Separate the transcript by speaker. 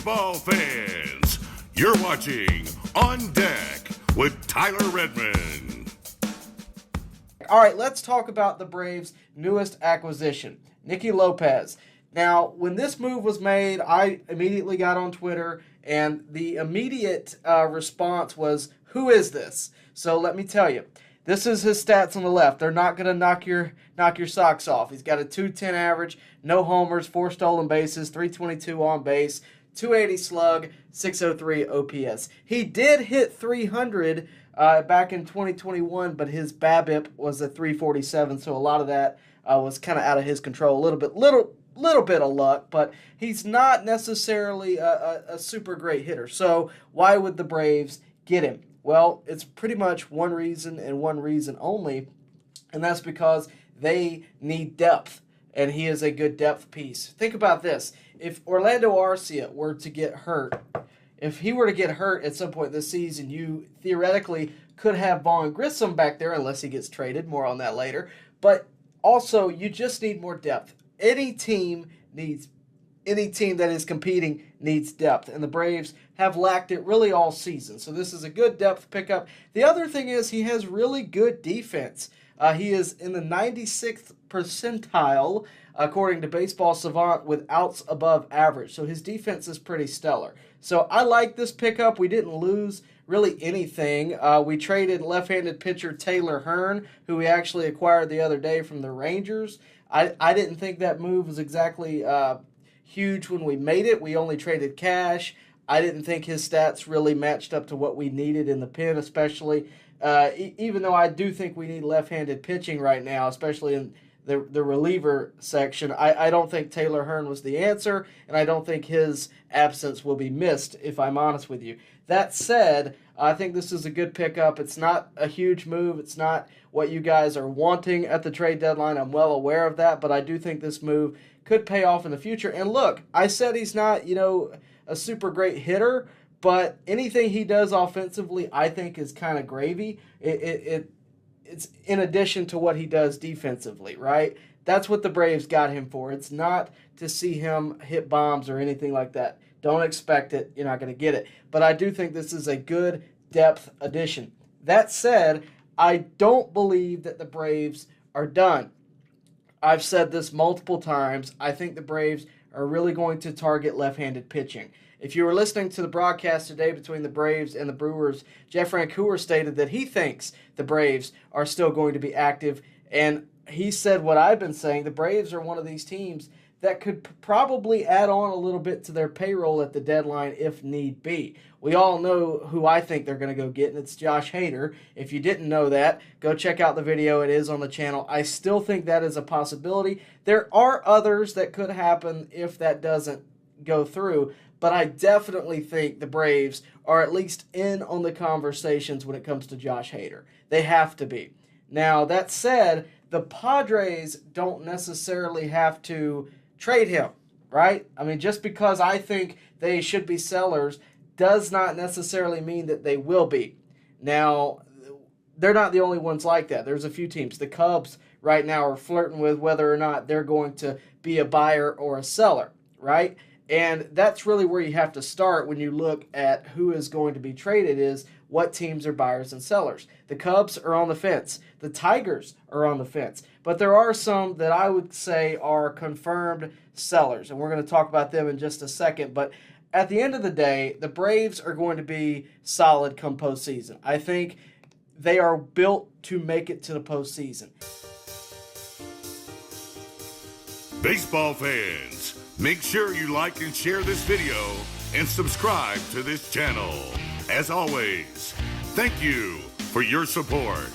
Speaker 1: Baseball fans, you're watching On Deck with Tyler Redmond.
Speaker 2: All right, let's talk about the Braves' newest acquisition, Nicky Lopez. Now, when this move was made, I immediately got on Twitter, and the immediate response was, "Who is this?" So let me tell you, this is his stats on the left. They're not going to knock your socks off. He's got a .210 average, no homers, 4 stolen bases, 322 on base, 280 slug, 603 OPS. He did hit 300 back in 2021, but his BABIP was a 347, so a lot of that was kind of out of his control. A little bit of luck, but he's not necessarily a super great hitter. So why would the Braves get him? Well, it's pretty much one reason and one reason only, and that's because they need depth, and he is a good depth piece. Think about this. If Orlando Arcia were to get hurt, if he were to get hurt at some point this season, you theoretically could have Vaughn Grissom back there unless he gets traded. More on that later. But also, you just need more depth. Any team that is competing needs depth, and the Braves have lacked it really all season. So this is a good depth pickup. The other thing is he has really good defense. He is in the 96th percentile, according to Baseball Savant, with outs above average. So his defense is pretty stellar. So I like this pickup. We didn't lose really anything. We traded left-handed pitcher Taylor Hearn, who we actually acquired the other day from the Rangers. I didn't think that move was exactly huge when we made it. We only traded cash. I didn't think his stats really matched up to what we needed in the pen, especially even though I do think we need left-handed pitching right now, especially in the reliever section. I don't think Taylor Hearn was the answer, and I don't think his absence will be missed, if I'm honest with you. That said, I think this is a good pickup. It's not a huge move. It's not what you guys are wanting at the trade deadline. I'm well aware of that, but I do think this move could pay off in the future. And look, I said he's not, a super great hitter, but anything he does offensively, I think, is kind of gravy. It's in addition to what he does defensively, right? That's what the Braves got him for. It's not to see him hit bombs or anything like that. Don't expect it. You're not going to get it. But I do think this is a good depth addition. That said, I don't believe that the Braves are done. I've said this multiple times. I think the Braves are really going to target left-handed pitching. If you were listening to the broadcast today between the Braves and the Brewers, Jeff Francoeur stated that he thinks the Braves are still going to be active, and he said what I've been saying. The Braves are one of these teams that could probably add on a little bit to their payroll at the deadline if need be. We all know who I think they're going to go get, and it's Josh Hader. If you didn't know that, go check out the video. It is on the channel. I still think that is a possibility. There are others that could happen if that doesn't go through, but I definitely think the Braves are at least in on the conversations when it comes to Josh Hader. They have to be. Now, that said, the Padres don't necessarily have to trade him, right? I mean, just because I think they should be sellers does not necessarily mean that they will be. Now, they're not the only ones like that. There's a few teams. The Cubs right now are flirting with whether or not they're going to be a buyer or a seller, right? And that's really where you have to start when you look at who is going to be traded, is what teams are buyers and sellers. The Cubs are on the fence. The Tigers are on the fence. But there are some that I would say are confirmed sellers, and we're going to talk about them in just a second. But at the end of the day, the Braves are going to be solid come postseason. I think they are built to make it to the postseason.
Speaker 1: Baseball fans, make sure you like and share this video and subscribe to this channel. As always, thank you for your support.